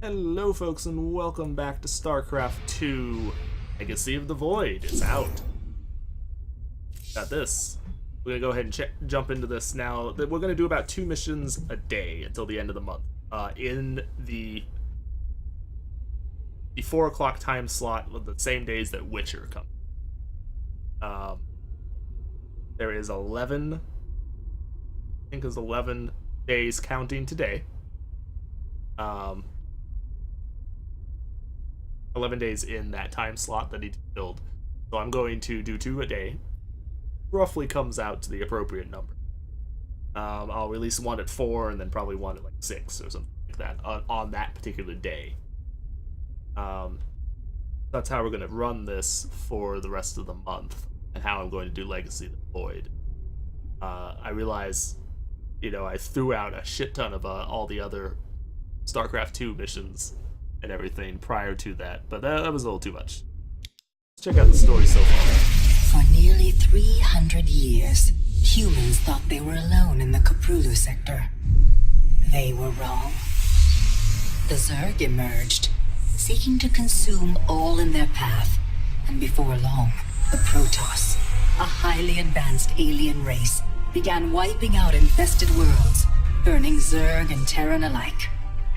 Hello folks and welcome back to Starcraft 2 Legacy of the Void. It's out. Got this. We're gonna go ahead and jump into this now. We're gonna do about 2 missions a day until the end of the month. In the 4 o'clock time slot with the same days that Witcher comes. There is 11, I think it's 11 days counting today. 11 days in that time slot that need to be filled. So I'm going to do 2 a day. Roughly comes out to the appropriate number. I'll release one at 4 and then probably one at like 6 or something like that on that particular day. That's how we're going to run this for the rest of the month and how I'm going to do Legacy of the Void. I realize, I threw out a shit ton of all the other StarCraft 2 missions and everything prior to that, but that was a little too much. Let's check out the story so far. For nearly 300 years, humans thought they were alone in the Cthulhu sector. They were wrong. The Zerg emerged, seeking to consume all in their path, and before long, the Protoss, a highly advanced alien race, began wiping out infested worlds, burning Zerg and Terran alike.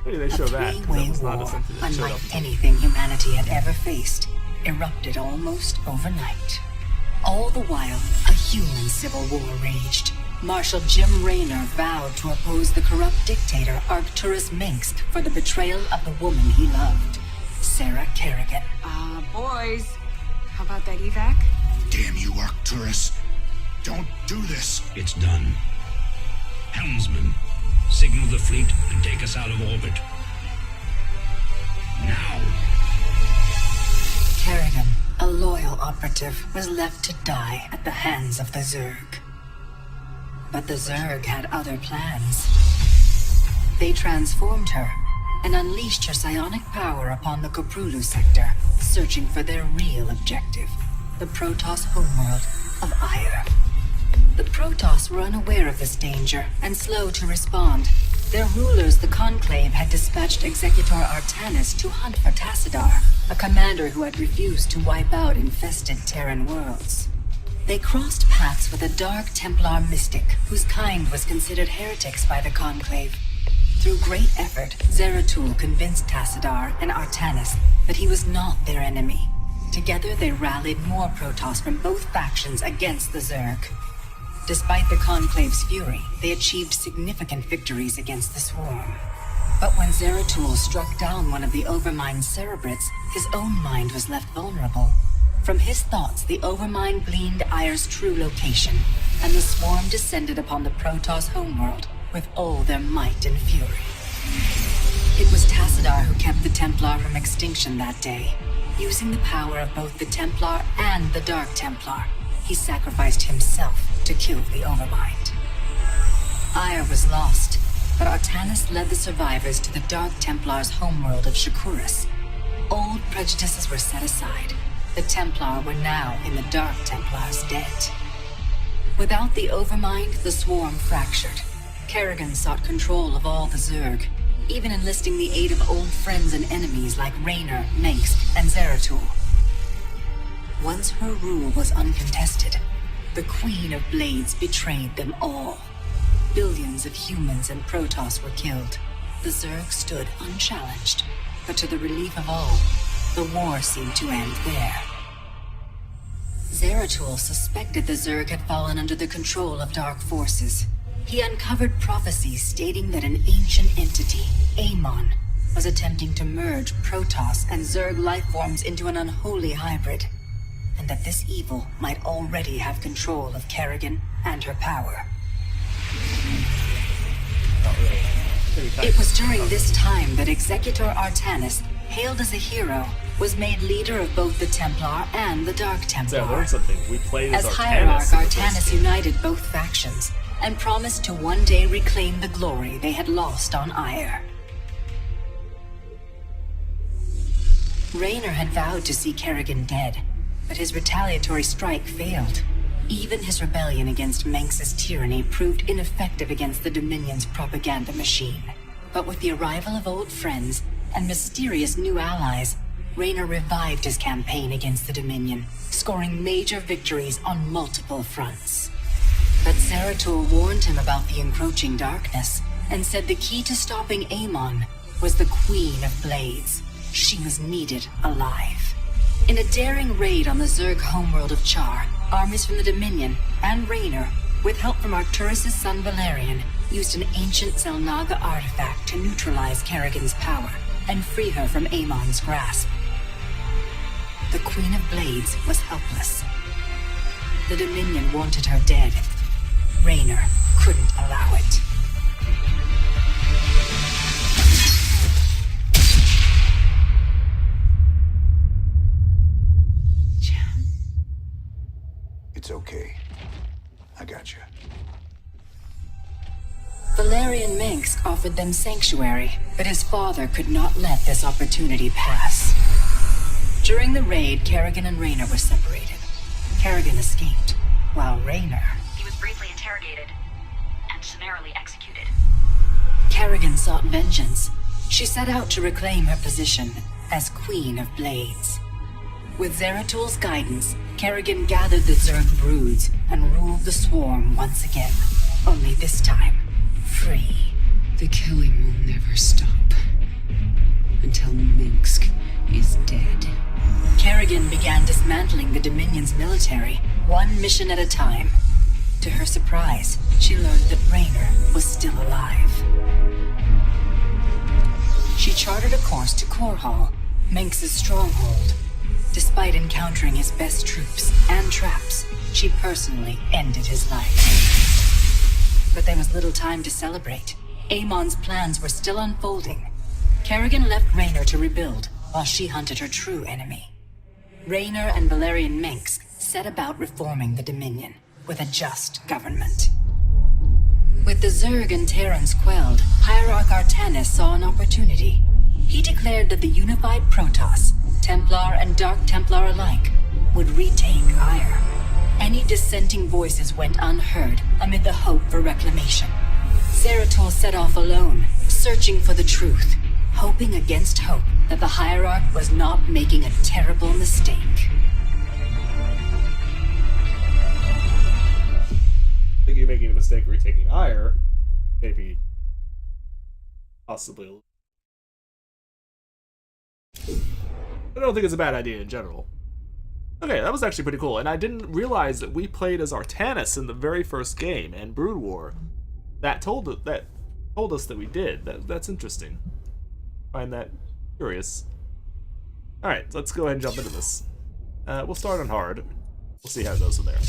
Maybe they show a that. three-way war, unlike anything humanity had ever faced, erupted almost overnight. All the while, a human civil war raged. Marshal Jim Raynor vowed to oppose the corrupt dictator Arcturus Mengsk for the betrayal of the woman he loved, Sarah Kerrigan. Boys, how about that evac? Damn you, Arcturus. Don't do this. It's done. Helmsman, signal the fleet and take us out of orbit. Now. Kerrigan, a loyal operative, was left to die at the hands of the Zerg. But the Zerg had other plans. They transformed her and unleashed her psionic power upon the Cthulhu sector, searching for their real objective, the Protoss homeworld of Ire. The Protoss were unaware of this danger and slow to respond. Their rulers, the Conclave, had dispatched Executor Artanis to hunt for Tassadar, a commander who had refused to wipe out infested Terran worlds. They crossed paths with a Dark Templar mystic whose kind was considered heretics by the Conclave. Through great effort, Zeratul convinced Tassadar and Artanis that he was not their enemy. Together they rallied more Protoss from both factions against the Zerg. Despite the Conclave's fury, they achieved significant victories against the Swarm. But when Zeratul struck down one of the Overmind's Cerebrits, his own mind was left vulnerable. From his thoughts, the Overmind gleaned Ire's true location, and the Swarm descended upon the Protoss homeworld with all their might and fury. It was Tassadar who kept the Templar from extinction that day. Using the power of both the Templar and the Dark Templar, he sacrificed himself to kill the Overmind. Ire was lost, but Artanis led the survivors to the Dark Templar's homeworld of Shakuras. Old prejudices were set aside. The Templar were now in the Dark Templar's debt. Without the Overmind, the Swarm fractured. Kerrigan sought control of all the Zerg, even enlisting the aid of old friends and enemies like Raynor, Mengsk, and Zeratul. Once her rule was uncontested, the Queen of Blades betrayed them all. Billions of humans and Protoss were killed. The Zerg stood unchallenged, but to the relief of all, the war seemed to end there. Zeratul suspected the Zerg had fallen under the control of dark forces. He uncovered prophecies stating that an ancient entity, Amon, was attempting to merge Protoss and Zerg lifeforms into an unholy hybrid, and that this evil might already have control of Kerrigan and her power. It was during this time that Executor Artanis, hailed as a hero, was made leader of both the Templar and the Dark Templar. I learned something. We played as Artanis Hierarch, in the first Artanis game. united both factions and promised to one day reclaim the glory they had lost on Ire. Raynor had vowed to see Kerrigan dead, but his retaliatory strike failed. Even his rebellion against Mengsk's tyranny proved ineffective against the Dominion's propaganda machine. But with the arrival of old friends and mysterious new allies, Raynor revived his campaign against the Dominion, scoring major victories on multiple fronts. But Zeratul warned him about the encroaching darkness, and said the key to stopping Amon was the Queen of Blades. She was needed alive. In a daring raid on the Zerg homeworld of Char, armies from the Dominion and Raynor, with help from Arcturus' son Valerian, used an ancient Xel'naga artifact to neutralize Kerrigan's power and free her from Amon's grasp. The Queen of Blades was helpless. The Dominion wanted her dead. Raynor couldn't allow it. It's okay. I got you. Valerian Minsk offered them sanctuary, but his father could not let this opportunity pass. During the raid, Kerrigan and Raynor were separated. Kerrigan escaped, while Raynor... He was briefly interrogated and summarily executed. Kerrigan sought vengeance. She set out to reclaim her position as Queen of Blades. With Zeratul's guidance, Kerrigan gathered the Zerg broods and ruled the swarm once again. Only this time, free. The killing will never stop. Until Minsk is dead. Kerrigan began dismantling the Dominion's military, one mission at a time. To her surprise, she learned that Raynor was still alive. She charted a course to Korhal, Minsk's stronghold. Despite encountering his best troops and traps, she personally ended his life. But there was little time to celebrate. Amon's plans were still unfolding. Kerrigan left Raynor to rebuild, while she hunted her true enemy. Raynor and Valerian Minsk set about reforming the Dominion, with a just government. With the Zerg and Terrans quelled, Hierarch Artanis saw an opportunity. He declared that the unified Protoss, Templar and Dark Templar alike, would retake Ire. Any dissenting voices went unheard amid the hope for reclamation. Zeratul set off alone, searching for the truth, hoping against hope that the Hierarch was not making a terrible mistake. I think you're making a mistake retaking Ire. Maybe. Possibly. I don't think it's a bad idea in general. Okay, that was actually pretty cool, and I didn't realize that we played as Artanis in the very first game, and Brood War. That told us that we did. That's interesting. Find that curious. Alright, let's go ahead and jump into this. We'll start on hard. We'll see how it goes from there.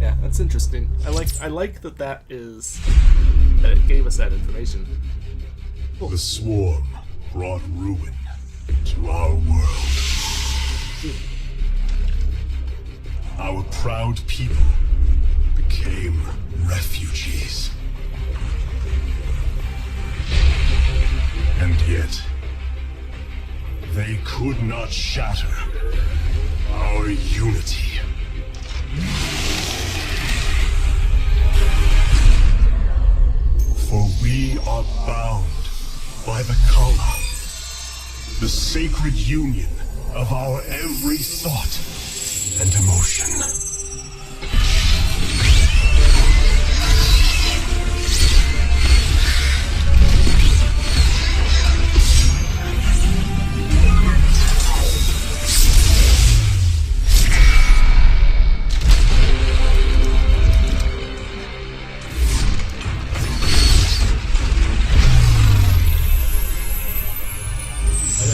Yeah, that's interesting. I like that it gave us that information. Cool. The swarm brought ruin to our world. Our proud people became refugees. And yet, they could not shatter our unity. For we are bound by the Kala, the sacred union of our every thought and emotion.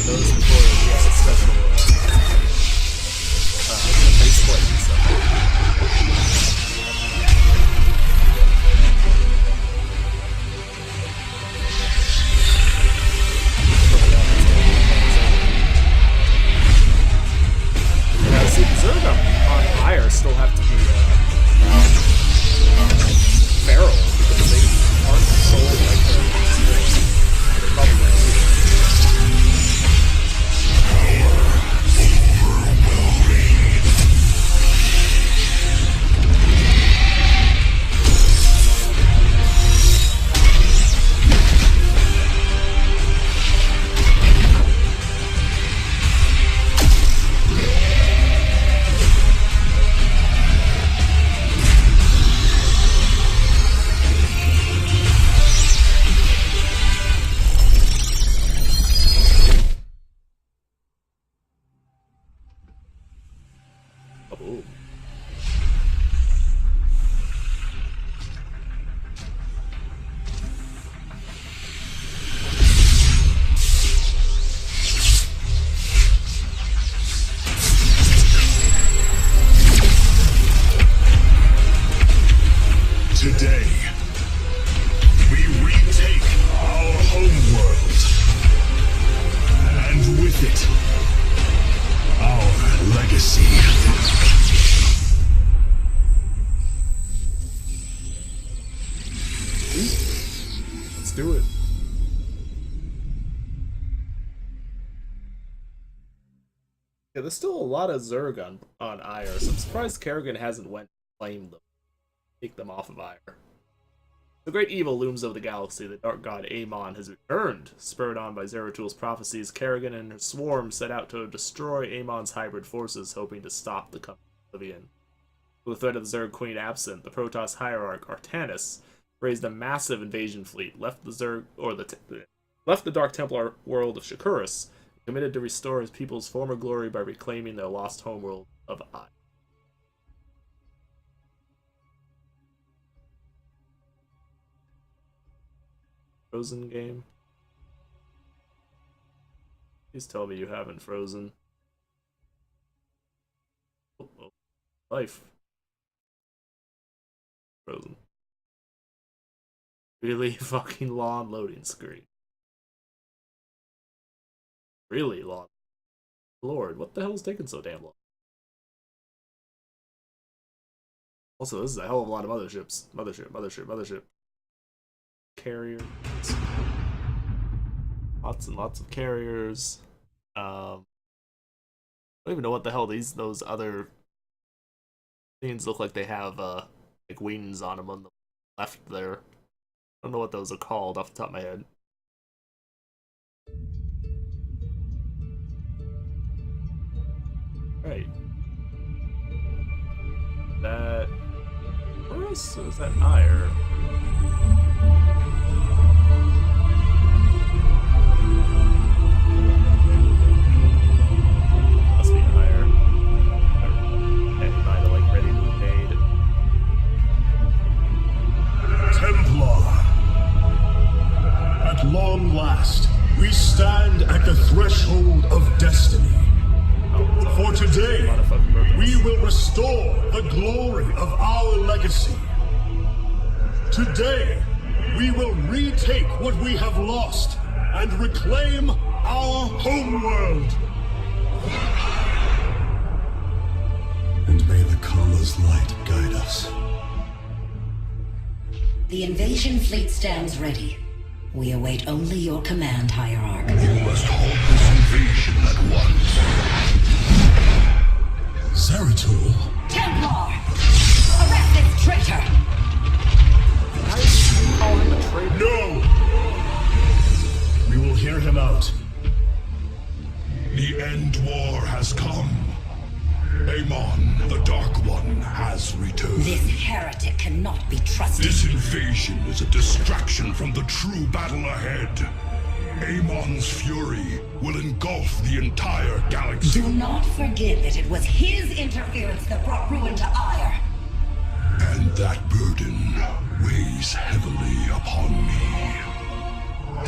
Those before we had a special faceplate and stuff. Yeah, there's still a lot of Zerg on Ire, so I'm surprised Kerrigan hasn't went and claimed them, take them off of Ire. The great evil looms over the galaxy. The dark god Amon has returned. Spurred on by Zeratul prophecies, Kerrigan and her swarm set out to destroy Amon's hybrid forces, hoping to stop the coming Oblivion. With the threat of the Zerg Queen absent, the Protoss hierarch Artanis raised a massive invasion fleet, left the Dark Templar world of Shakuris, and committed to restore his people's former glory by reclaiming their lost homeworld of Ai. Frozen game? Please tell me you haven't frozen. Oh. Life. Frozen. Really fucking long loading screen. Really long. Lord, what the hell is taking so damn long? Also, this is a hell of a lot of motherships. Mothership. Carriers. Lots and lots of carriers. I don't even know what the hell those other things look like. They have like wings on them on the left there. I don't know what those are called off the top of my head. Right. That... Where else is that Ire? Must be Ire. Anybody like ready to invade. Templar. At long last, we stand at the threshold of destiny. For today, we will restore the glory of our legacy. Today, we will retake what we have lost and reclaim our homeworld. And may the Kala's light guide us. The invasion fleet stands ready. We await only your command, Hierarch. You must halt this invasion at once. Zeratul? Templar! Arrest this traitor! No! We will hear him out. The end war has come. Amon, the Dark One, has returned. This heretic cannot be trusted. This invasion is a distraction from the true battle ahead. Amon's fury will engulf the entire galaxy. Do not forget that it was his interference that brought ruin to Ire. And that burden weighs heavily upon me.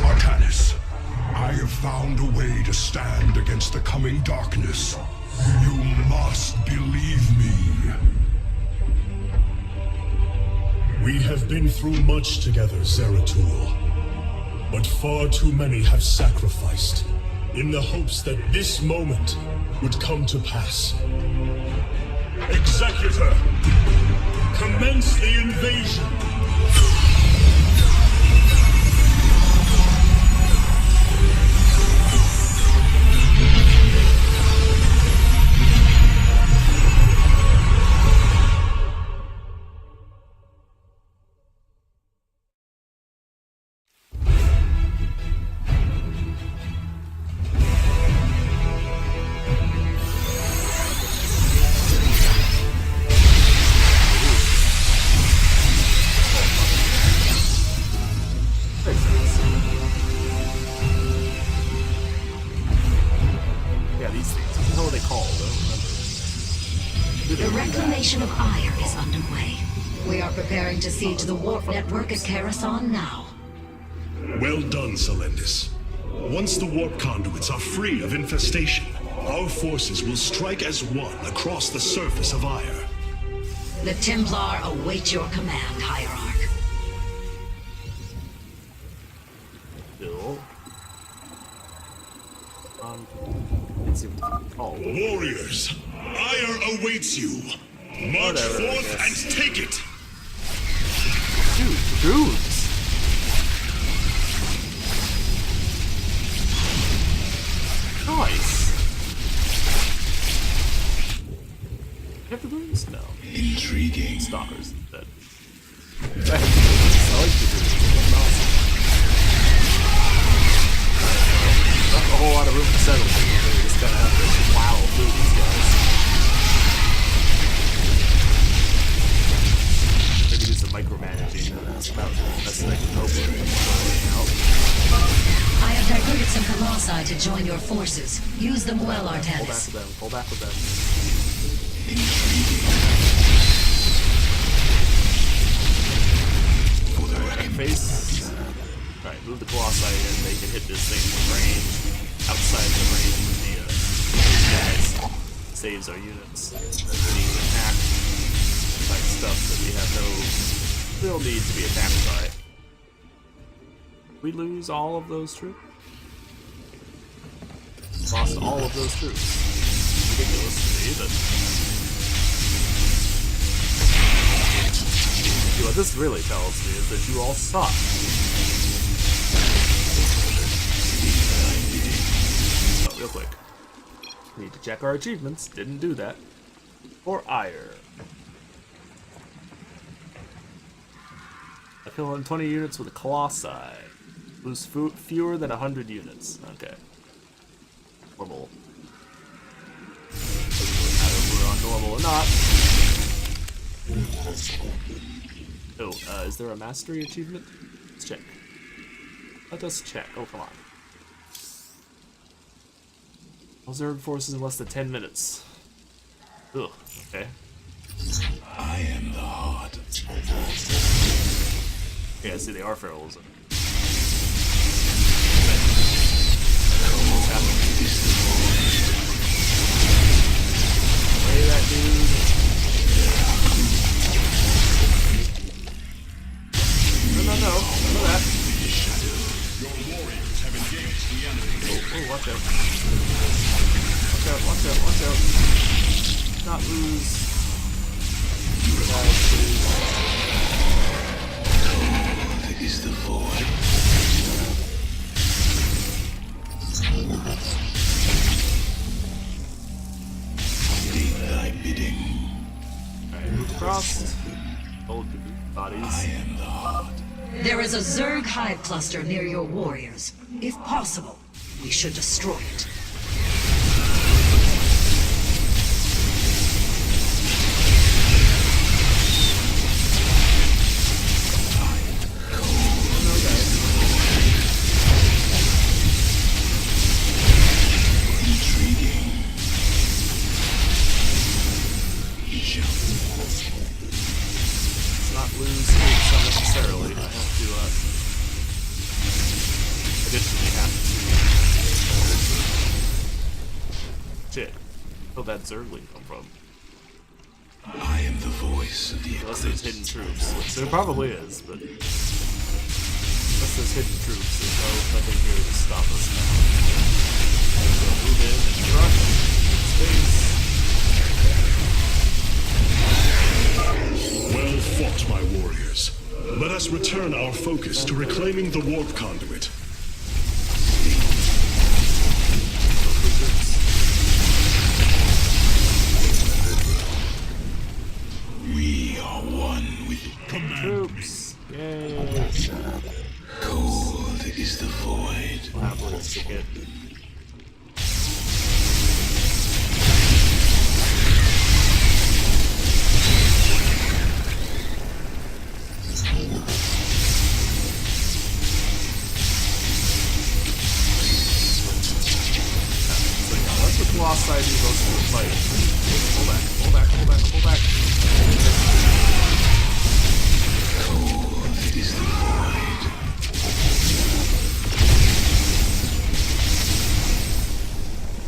Artanis, I have found a way to stand against the coming darkness. You must believe me. We have been through much together, Zeratul. But far too many have sacrificed, in the hopes that this moment would come to pass. Executor, commence the invasion! To siege the warp network at Karasan now. Well done, Selendis. Once the warp conduits are free of infestation, our forces will strike as one across the surface of Ire. The Templar await your command, Hierarch. Bill. Warriors, Ire awaits you. March forth and take it! Dude, dudes! Nice! Intriguing. Stalkers instead. I like to do this. Not a whole lot of room to settle. You just kind of have to plow through these guys. Maybe do some micromanaging. That's about the best I can hope for right now. I have diverted some Colossi to join your forces. Use them well, Pull back Artanis. with them. Pull back with them. Face. Alright, move the Colossi in. They can hit this thing from range. Outside the range of the guys. Saves our units. Being attacked by stuff that we have no real need to be attacked by. We lose all of those troops? Lost all of those troops. Ridiculous to me, but... what this really tells me is that you all suck. Oh, real quick. We need to check our achievements. Didn't do that. For ire. I kill in 20 units with a Colossi. Lose fewer than 100 units. Okay. Normal. Doesn't really matter if we're on normal or not. Oh, is there a mastery achievement? Let's check. Let us check. Oh, come on. Observe forces in less than 10 minutes. Ugh, okay. I am the heart. Yeah, I see the Arferals. Play that dude. No, none of that. Oh, watch out. Watch out. Not lose. Guys, please. Cold is the void. Do thy bidding. Alright, move across. Hold the bodies. I am the heart. There is a Zerg hive cluster near your warriors. If possible, we should destroy it. Where'd that Zergling come from? I am the voice of the Unless there's hidden troops. There probably is, but... unless there's hidden troops, there's nothing here to stop us now. So move in and rush. Space. Well fought, my warriors. Let us return our focus to reclaiming the warp conduit. We are one with Troops. Yay. cold is the void. We'll happily stick it. Let the Colossi do most of the fight. Pull back. Cold is the void.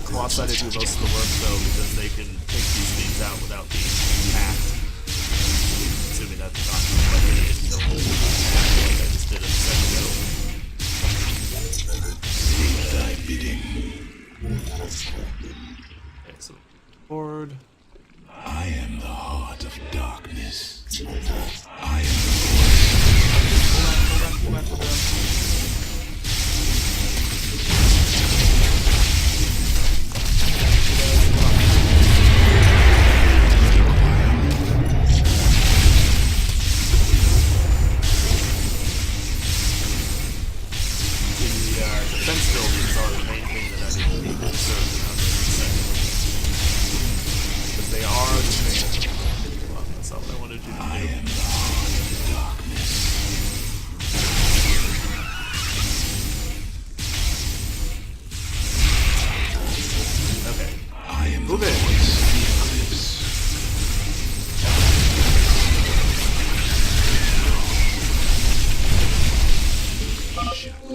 Colossi do most of the work though, because they can take these things out without being hacked. Assuming that's not like any like I just did a second ago. Do thy bidding. Okay, so forward. I am the heart of darkness. I am the voice. Pull back. you to do. I am the heart of the darkness. Okay. I am Move the in. voice of the eclipse.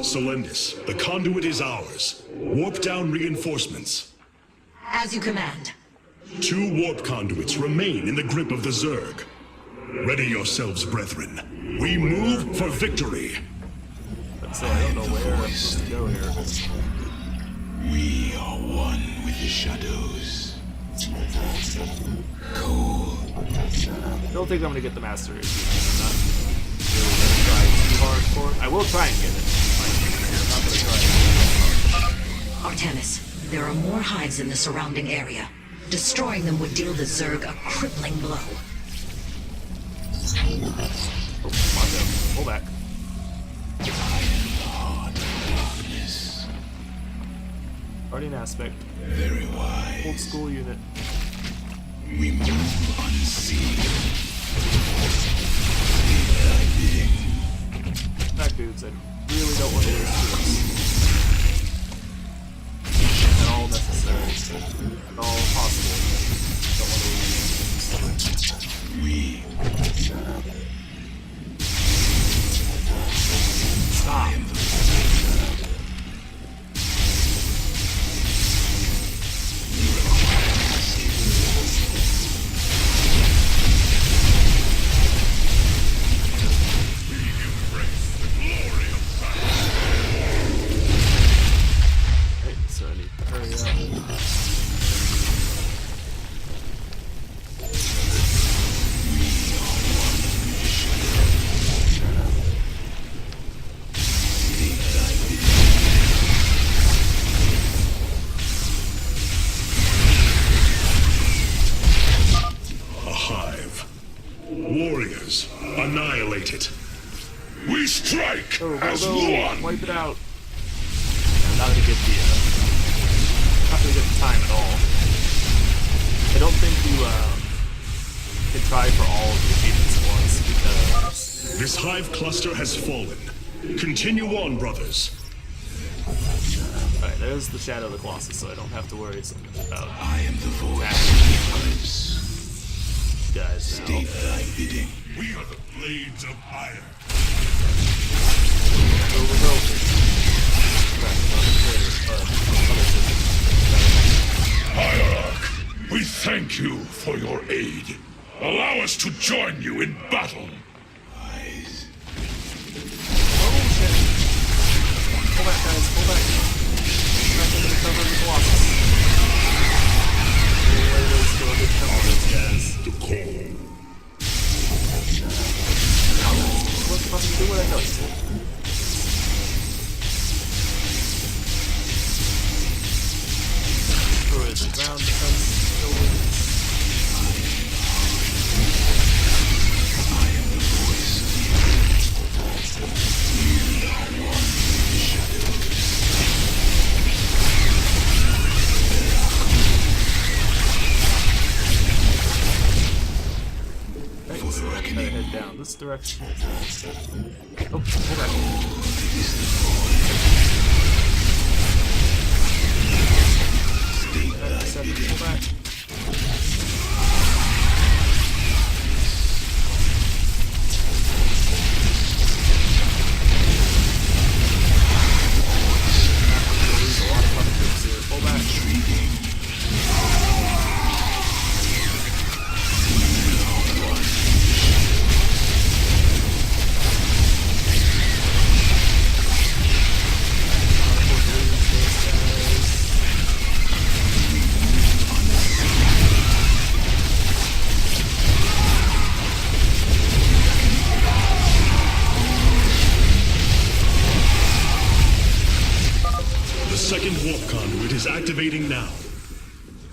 Selendis, the conduit is ours. Warp down reinforcements. As you command. 2 warp conduits remain in the grip of the Zerg. Ready yourselves, brethren. We move for victory. So I don't know where I'm supposed to go here. We are one with the shadows. Cold. I don't think I'm gonna get the master issue. I'm not really gonna try too hard for it. I will try and get it. I'm not gonna try it. Artemis, there are more hives in the surrounding area. Destroying them would deal the Zerg a crippling blow. Oh, come on, go. Pull back. I am the heart of darkness. Guardian aspect. Very wise. Old school unit. We move unseen. Lead thy bidding. Back, dudes. I really don't want to lose troops. At all necessary. At all possible. Don't want to lose. We Stop. Right, so I need to hurry up. A hive. Warriors, annihilate it. We strike Go, go, as go. one. Wipe it out. I'm not gonna get the, not gonna get the time at all. I don't think you, can try for all of the achievements at once, because... This hive cluster has fallen. Continue on, brothers. Alright, there's the Shadow of the Colossus, so I don't have to worry so much about I am the voice of the eclipse. these guys now. State thy bidding. We are the blades of iron. Go, go, go. Other system. Hierarch, we thank you for your aid. Allow us to join you in battle. Wise. Oh shit. Pull back, guys, pull back. Back into the cover of the Colossus. Anyway, there's still a good chunk of those guys. The call. Look, fucking do what I tell you to. Destroys the ground defense buildings. I am the voice of the eclipse. You are one with the shadows. Right, For so the I gotta reckoning. head down this direction. Oh, hold back. Is the void. State thy Second, bidding. pull back. We'll lose a lot of fucking troops here. Pull back. The second warp conduit is activating now.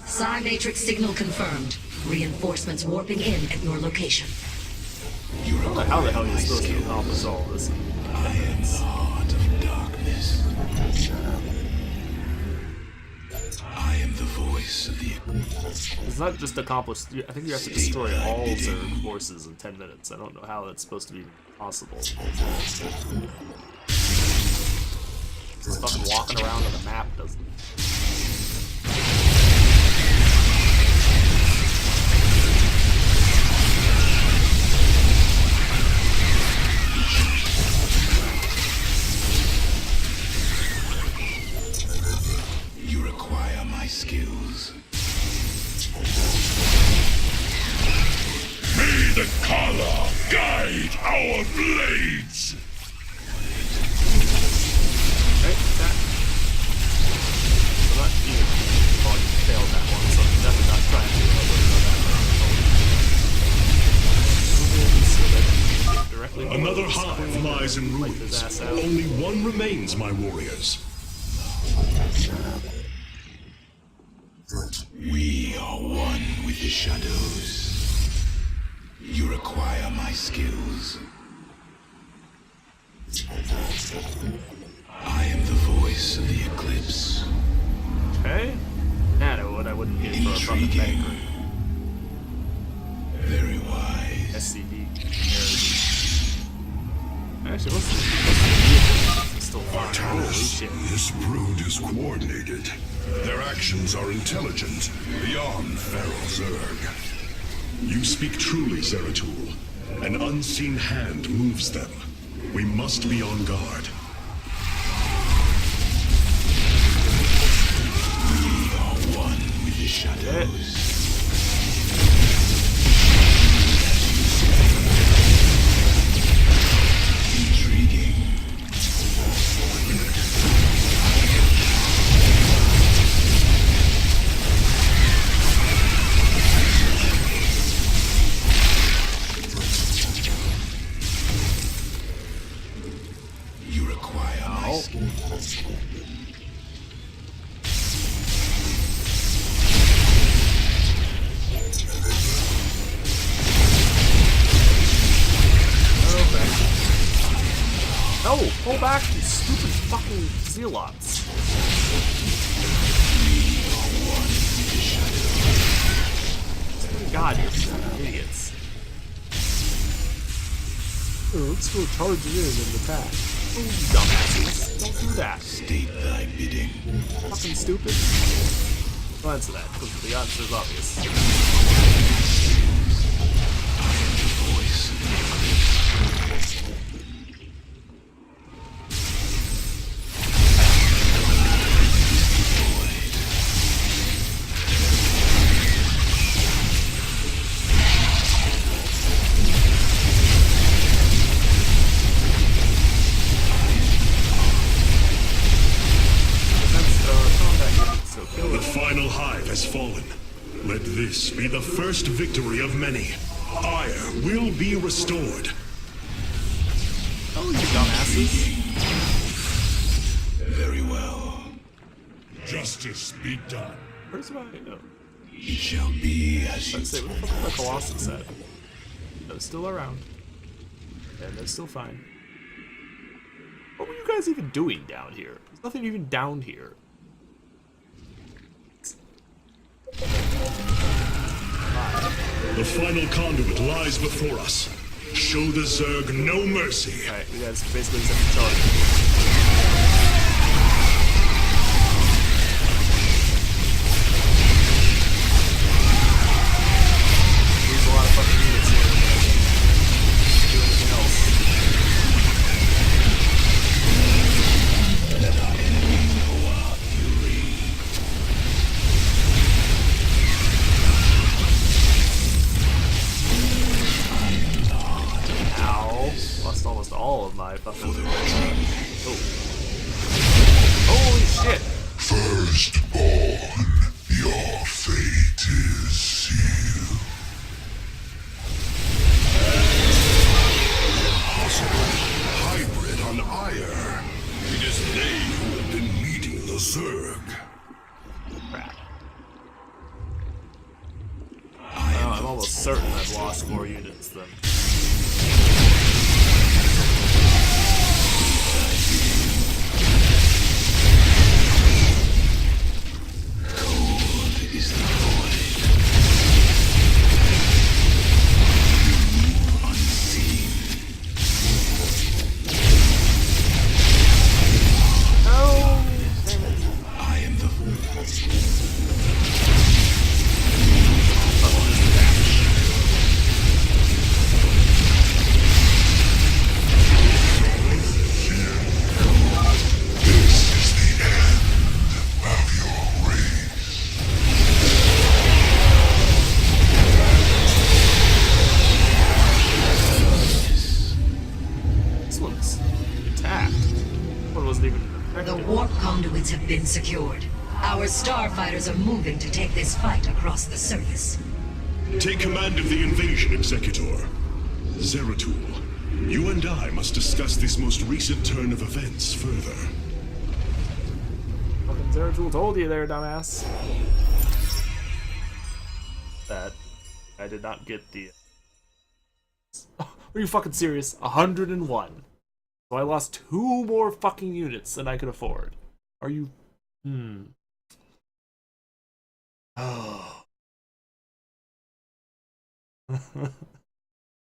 Psi Matrix signal confirmed. Reinforcements warping in at your location. How the hell are you supposed to accomplish all this? I am the heart of darkness. I am the voice of the... It's not just accomplish. I think you have to destroy all Zerg forces in 10 minutes. I don't know how that's supposed to be possible. Just fucking walking around on the map doesn't. You require my skills. May the Kala guide our blades! Right, that. I'm not even. Well, you failed that one, so I'm definitely not trying to that. Directly Another hive lies in ruins. Only one remains, my warriors. We are one with the shadows. You require my skills. I am the voice of the eclipse. Okay. Nah, what I wouldn't get for a fucking banker. Very wise. SCD. Actually, let's still fine. Holy shit. This brood is coordinated. Their actions are intelligent, beyond feral Zerg. You speak truly, Zeratul. An unseen hand moves them. We must be on guard. We are one with the shadows. Intriguing. You require my skills. No, pull back, you stupid fucking zealots. God, you're idiots. Let's go charge in and attack. Oh, you dumbasses. Don't do that. State thy bidding. Fucking stupid. Don't answer that, because the answer is obvious. Voice. The final hive has fallen. Let this be the first victory of many. Ire will be restored. Oh, you dumbasses. Very well. Justice be done. Where's my... It shall be as you Let's say, what the fuck is the Colossus at? They're still around. And they're still fine. What were you guys even doing down here? There's nothing even down here. The final conduit lies before us. Show the Zerg no mercy. Alright, you guys basically just have to charge. There's a lot of fucking units here. Can't do anything else. let our enemy know our fury. Ow. Lost almost all of my fucking... Oh. Holy shit! Firstborn, your fate is sealed. Hybrid on Ire. It is they who have been leading the Zerg. Crap. I'm almost certain I've lost more units than... wasn't even The affected. warp conduits have been secured. Our starfighters are moving to take this fight across the surface. Take command of the invasion, Executor. Zeratul, you and I must discuss this most recent turn of events further. Fucking Zeratul told you there, dumbass. That I did not get the. Are you fucking serious? 101. So I lost 2 more fucking units than I could afford. Are you? Oh.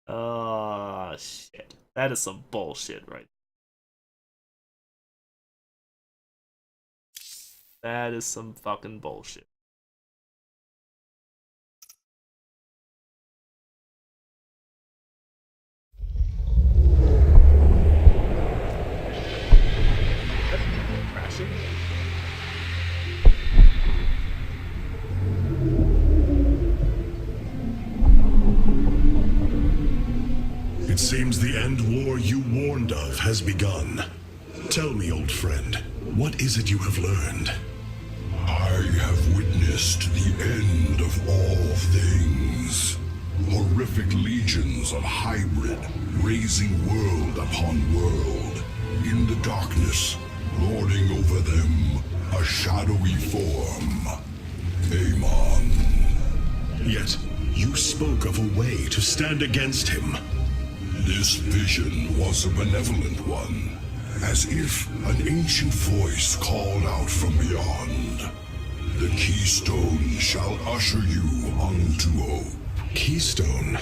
Oh shit. That is some bullshit, right? That is some fucking bullshit. Crashing? It seems the end war you warned of has begun. Tell me, old friend, what is it you have learned? I have witnessed the end of all things. Horrific legions of hybrid, raising world upon world. In the darkness, lording over them, a shadowy form. Amon. Yet, you spoke of a way to stand against him. This vision was a benevolent one, as if an ancient voice called out from beyond. The keystone shall usher you unto hope. Keystone?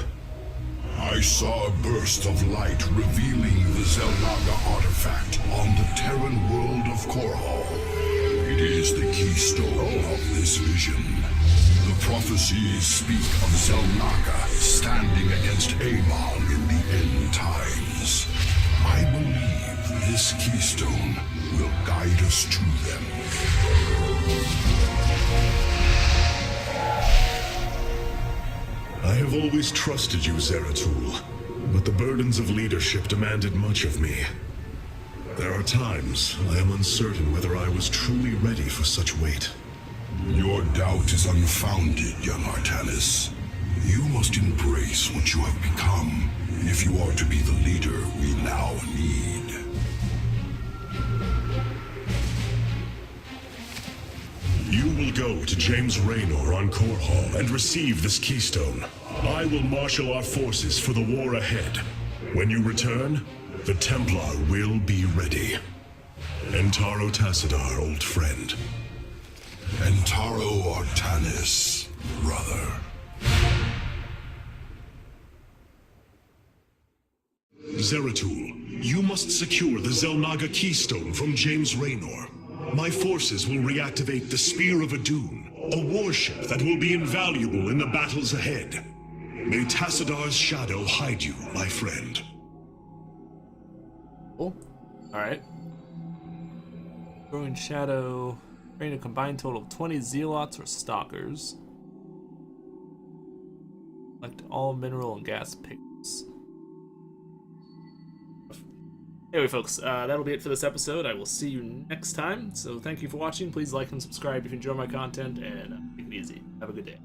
I saw a burst of light revealing the Xel'naga artifact on the Terran world of Korhal. It is the keystone of this vision. The prophecies speak of Xel'naga standing against Amon in the end times. I believe this keystone will guide us to them. I have always trusted you, Zeratul, but the burdens of leadership demanded much of me. There are times I am uncertain whether I was truly ready for such weight. Your doubt is unfounded, young Artanis. You must embrace what you have become if you are to be the leader we now need. You will go to James Raynor on Korhal and receive this keystone. I will marshal our forces for the war ahead. When you return, the Templar will be ready. Entaro Tassadar, old friend. Entaro Artanis, brother. Zeratul, you must secure the Xel'naga keystone from James Raynor. My forces will reactivate the Spear of Adun, a warship that will be invaluable in the battles ahead. May Tassadar's shadow hide you, my friend. Cool. Alright. Growing Shadow. Bringing a combined total of 20 Zealots or Stalkers. Collect all mineral and gas pickups. Anyway, folks, that'll be it for this episode. I will see you next time. So thank you for watching. Please like and subscribe if you enjoy my content, and take it easy. Have a good day.